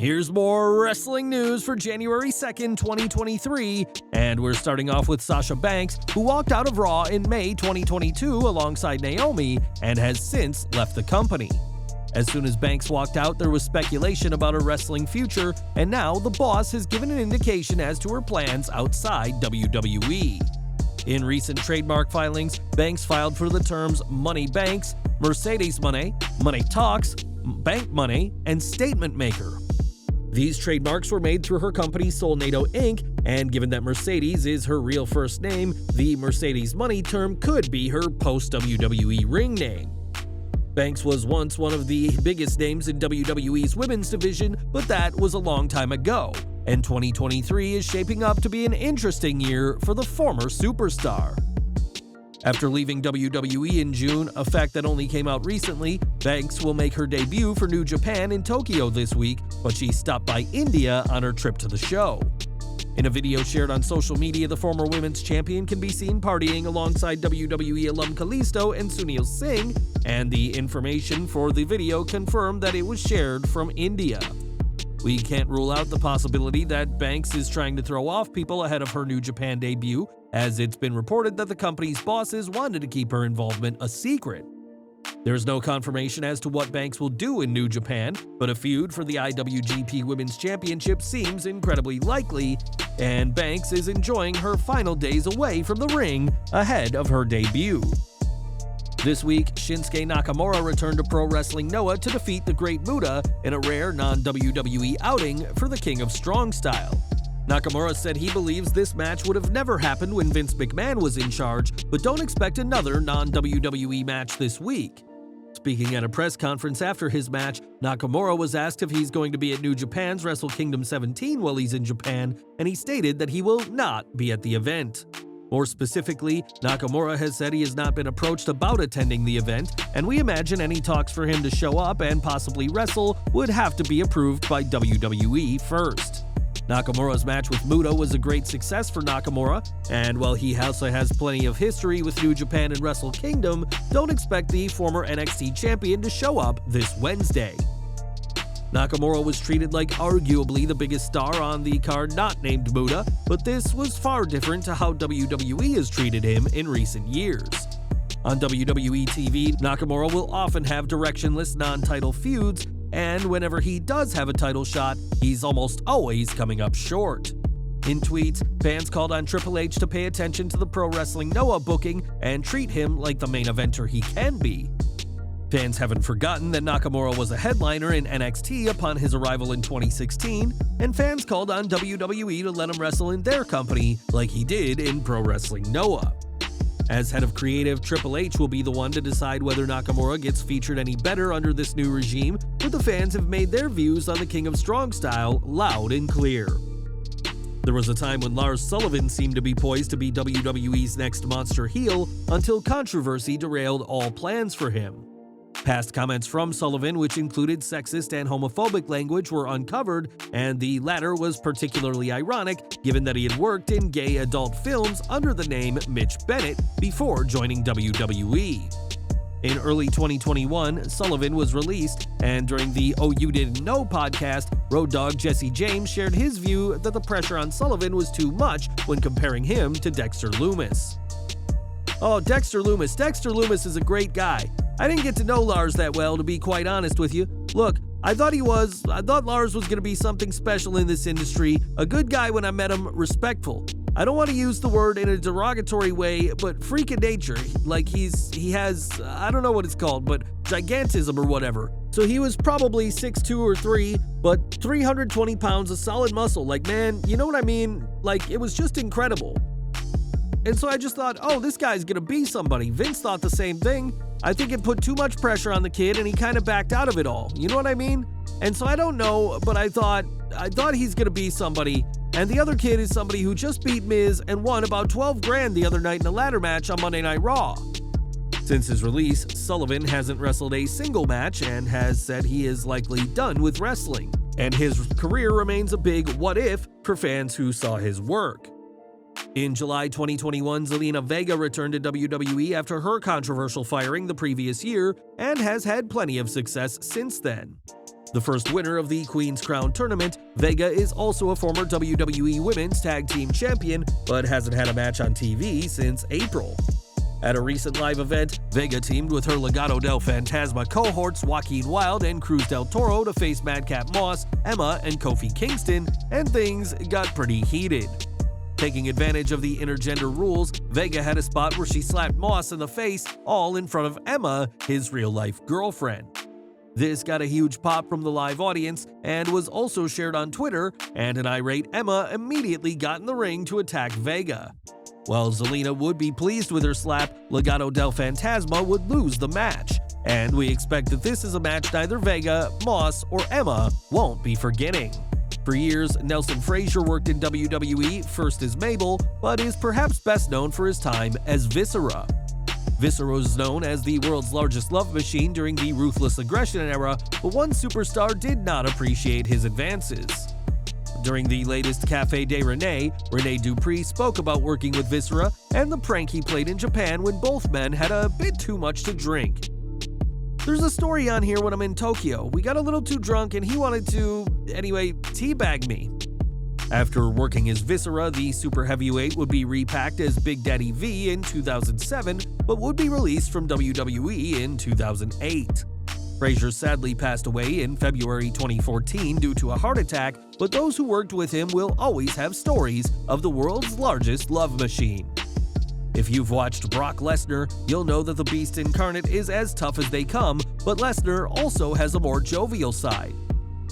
Here's more wrestling news for January 2nd, 2023, and we're starting off with Sasha Banks, who walked out of Raw in May 2022 alongside Naomi and has since left the company. As soon as Banks walked out, there was speculation about her wrestling future, and now the boss has given an indication as to her plans outside WWE. In recent trademark filings, Banks filed for the terms Money Banks, Mercedes Money, Money Talks, Bank Money, and Statement Maker. These trademarks were made through her company Solnado Inc., and given that Mercedes is her real first name, the Mercedes Money term could be her post-WWE ring name. Banks was once one of the biggest names in WWE's women's division, but that was a long time ago, and 2023 is shaping up to be an interesting year for the former superstar. After leaving WWE in June, a fact that only came out recently, Banks will make her debut for New Japan in Tokyo this week, but she stopped by India on her trip to the show. In a video shared on social media, the former women's champion can be seen partying alongside WWE alum Kalisto and Sunil Singh, and the information for the video confirmed that it was shared from India. We can't rule out the possibility that Banks is trying to throw off people ahead of her New Japan debut, as it's been reported that the company's bosses wanted to keep her involvement a secret. There's no confirmation as to what Banks will do in New Japan, but a feud for the IWGP Women's Championship seems incredibly likely, and Banks is enjoying her final days away from the ring ahead of her debut. This week, Shinsuke Nakamura returned to Pro Wrestling Noah to defeat the Great Muta in a rare non-WWE outing for the King of Strong Style. Nakamura said he believes this match would have never happened when Vince McMahon was in charge, but don't expect another non-WWE match this week. Speaking at a press conference after his match, Nakamura was asked if he's going to be at New Japan's Wrestle Kingdom 17 while he's in Japan, and he stated that he will not be at the event. More specifically, Nakamura has said he has not been approached about attending the event, and we imagine any talks for him to show up and possibly wrestle would have to be approved by WWE first. Nakamura's match with Muta was a great success for Nakamura, and while he also has plenty of history with New Japan and Wrestle Kingdom, don't expect the former NXT champion to show up this Wednesday. Nakamura was treated like arguably the biggest star on the card not named Muta, but this was far different to how WWE has treated him in recent years. On WWE TV, Nakamura will often have directionless non-title feuds, and whenever he does have a title shot, he's almost always coming up short. In tweets, fans called on Triple H to pay attention to the Pro Wrestling Noah booking and treat him like the main eventer he can be. Fans haven't forgotten that Nakamura was a headliner in NXT upon his arrival in 2016, and fans called on WWE to let him wrestle in their company like he did in Pro Wrestling Noah. As head of creative, Triple H will be the one to decide whether Nakamura gets featured any better under this new regime, but the fans have made their views on the King of Strong Style loud and clear. There was a time when Lars Sullivan seemed to be poised to be WWE's next monster heel until controversy derailed all plans for him. Past comments from Sullivan, which included sexist and homophobic language, were uncovered, and the latter was particularly ironic given that he had worked in gay adult films under the name Mitch Bennett before joining WWE. In early 2021, Sullivan was released, and during the Oh You Didn't Know podcast, Road Dogg Jesse James shared his view that the pressure on Sullivan was too much when comparing him to Dexter Lumis. Oh, Dexter Lumis. Dexter Lumis is a great guy. I didn't get to know Lars that well, to be quite honest with you. Look, I thought Lars was going to be something special in this industry, a good guy when I met him, respectful. I don't want to use the word in a derogatory way, but freak of nature, like he has, I don't know what it's called, but gigantism or whatever. So he was probably 6'2" or 3, but 320 pounds of solid muscle. Like, man, you know what I mean? Like, it was just incredible. And so I just thought, oh, this guy's gonna be somebody. Vince thought the same thing. I think it put too much pressure on the kid and he kind of backed out of it all. You know what I mean? And so I don't know, but I thought he's gonna be somebody. And the other kid is somebody who just beat Miz and won about 12 grand the other night in a ladder match on Monday Night Raw. Since his release, Sullivan hasn't wrestled a single match and has said he is likely done with wrestling. And his career remains a big what if for fans who saw his work. In July 2021, Zelina Vega returned to WWE after her controversial firing the previous year and has had plenty of success since then. The first winner of the Queen's Crown tournament, Vega is also a former WWE Women's Tag Team Champion, but hasn't had a match on TV since April. At a recent live event, Vega teamed with her Legado del Fantasma cohorts Joaquin Wilde and Cruz del Toro to face Madcap Moss, Emma, and Kofi Kingston, and things got pretty heated. Taking advantage of the intergender rules, Vega had a spot where she slapped Moss in the face, all in front of Emma, his real-life girlfriend. This got a huge pop from the live audience and was also shared on Twitter, and an irate Emma immediately got in the ring to attack Vega. While Zelina would be pleased with her slap, Legado del Fantasma would lose the match, and we expect that this is a match neither Vega, Moss, or Emma won't be forgetting. For years, Nelson Frazier worked in WWE, first as Mabel, but is perhaps best known for his time as Viscera. Viscera was known as the world's largest love machine during the Ruthless Aggression era, but one superstar did not appreciate his advances. During the latest Café de Rene, Rene Dupree spoke about working with Viscera and the prank he played in Japan when both men had a bit too much to drink. There's a story on here when I'm in Tokyo. We got a little too drunk and he wanted to, teabag me. After working as Viscera, the super heavyweight would be repacked as Big Daddy V in 2007, but would be released from WWE in 2008. Frazier sadly passed away in February 2014 due to a heart attack, but those who worked with him will always have stories of the world's largest love machine. If you've watched Brock Lesnar, you'll know that the Beast incarnate is as tough as they come, but Lesnar also has a more jovial side.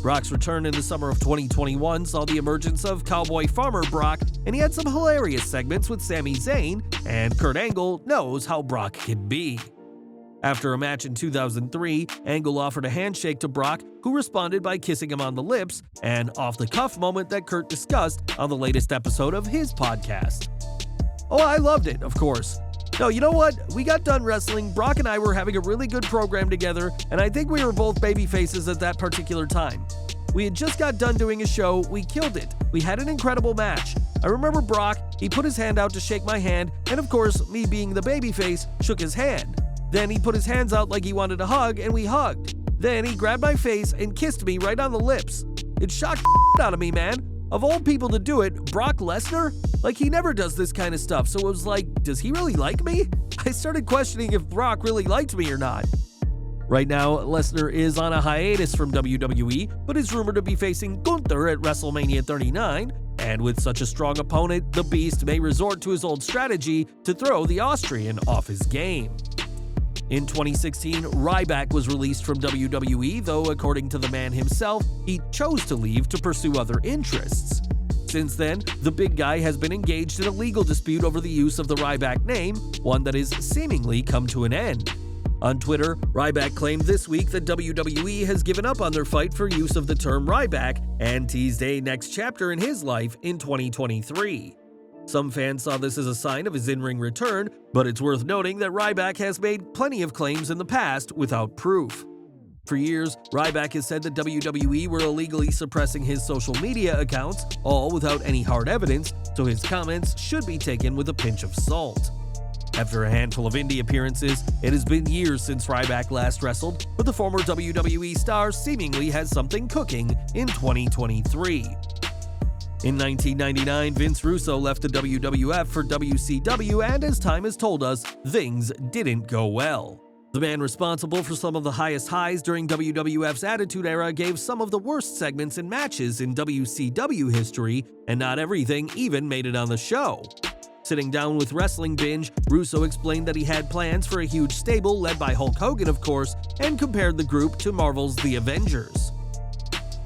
Brock's return in the summer of 2021 saw the emergence of Cowboy Farmer Brock, and he had some hilarious segments with Sami Zayn, and Kurt Angle knows how Brock can be. After a match in 2003, Angle offered a handshake to Brock, who responded by kissing him on the lips, an off-the-cuff moment that Kurt discussed on the latest episode of his podcast. Oh, I loved it, of course. No, you know what? We got done wrestling, Brock and I were having a really good program together, and I think we were both babyfaces at that particular time. We had just got done doing a show, we killed it. We had an incredible match. I remember Brock, he put his hand out to shake my hand, and of course, me being the babyface, shook his hand. Then he put his hands out like he wanted a hug, and we hugged. Then he grabbed my face and kissed me right on the lips. It shocked the out of me, man. Of all people to do it, Brock Lesnar? Like, he never does this kind of stuff, so it was like, does he really like me? I started questioning if Brock really liked me or not. Right now, Lesnar is on a hiatus from WWE, but is rumored to be facing Gunther at WrestleMania 39, and with such a strong opponent, the Beast may resort to his old strategy to throw the Austrian off his game. In 2016, Ryback was released from WWE, though according to the man himself, he chose to leave to pursue other interests. Since then, the big guy has been engaged in a legal dispute over the use of the Ryback name, one that has seemingly come to an end. On Twitter, Ryback claimed this week that WWE has given up on their fight for use of the term Ryback and teased a next chapter in his life in 2023. Some fans saw this as a sign of his in-ring return, but it's worth noting that Ryback has made plenty of claims in the past without proof. For years, Ryback has said that WWE were illegally suppressing his social media accounts, all without any hard evidence, so his comments should be taken with a pinch of salt. After a handful of indie appearances, it has been years since Ryback last wrestled, but the former WWE star seemingly has something cooking in 2023. In 1999, Vince Russo left the WWF for WCW, and as time has told us, things didn't go well. The man responsible for some of the highest highs during WWF's Attitude Era gave some of the worst segments and matches in WCW history, and not everything even made it on the show. Sitting down with Wrestling Binge, Russo explained that he had plans for a huge stable led by Hulk Hogan, of course, and compared the group to Marvel's The Avengers.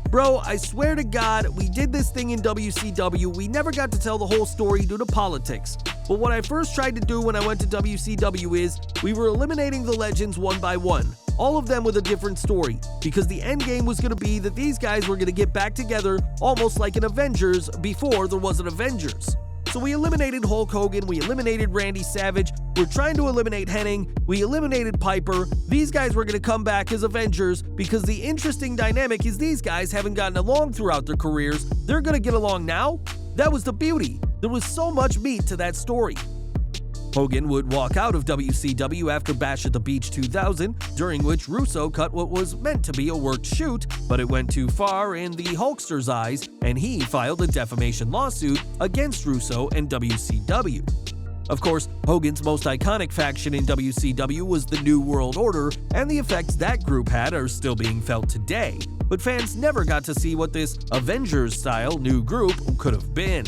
Bro, I swear to God, we did this thing in WCW, we never got to tell the whole story due to politics. But what I first tried to do when I went to WCW is, we were eliminating the legends one by one, all of them with a different story, because the end game was going to be that these guys were going to get back together almost like an Avengers before there was an Avengers. So we eliminated Hulk Hogan, we eliminated Randy Savage, we're trying to eliminate Hennig, we eliminated Piper. These guys were going to come back as Avengers because the interesting dynamic is these guys haven't gotten along throughout their careers. They're going to get along now? That was the beauty. There was so much meat to that story. Hogan would walk out of WCW after Bash at the Beach 2000, during which Russo cut what was meant to be a worked shoot, but it went too far in the Hulkster's eyes, and he filed a defamation lawsuit against Russo and WCW. Of course, Hogan's most iconic faction in WCW was the New World Order, and the effects that group had are still being felt today, but fans never got to see what this Avengers-style new group could have been.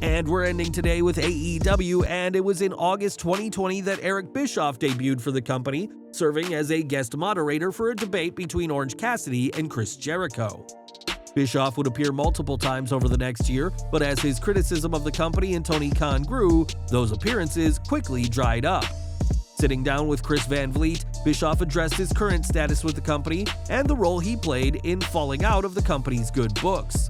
And we're ending today with AEW, and it was in August 2020 that Eric Bischoff debuted for the company, serving as a guest moderator for a debate between Orange Cassidy and Chris Jericho. Bischoff would appear multiple times over the next year, but as his criticism of the company and Tony Khan grew, those appearances quickly dried up. Sitting down with Chris Van Vliet, Bischoff addressed his current status with the company and the role he played in falling out of the company's good books.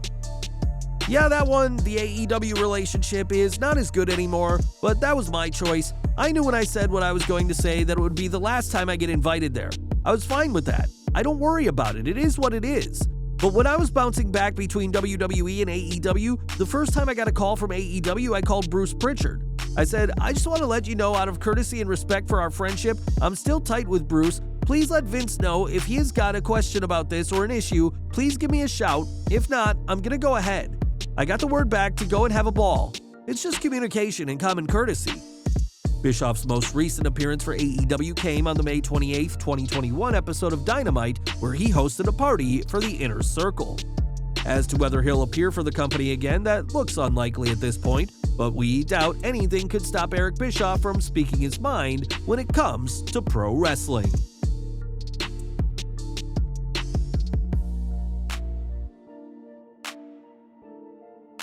Yeah, that one, the AEW relationship is not as good anymore, but that was my choice. I knew when I said what I was going to say that it would be the last time I get invited there. I was fine with that. I don't worry about it. It is what it is. But when I was bouncing back between WWE and AEW, the first time I got a call from AEW, I called Bruce Pritchard. I said, I just want to let you know, out of courtesy and respect for our friendship, I'm still tight with Bruce. Please let Vince know if he has got a question about this or an issue, please give me a shout. If not, I'm going to go ahead. I got the word back to go and have a ball. It's just communication and common courtesy. Bischoff's most recent appearance for AEW came on the May 28, 2021 episode of Dynamite, where he hosted a party for the Inner Circle. As to whether he'll appear for the company again, that looks unlikely at this point, but we doubt anything could stop Eric Bischoff from speaking his mind when it comes to pro wrestling.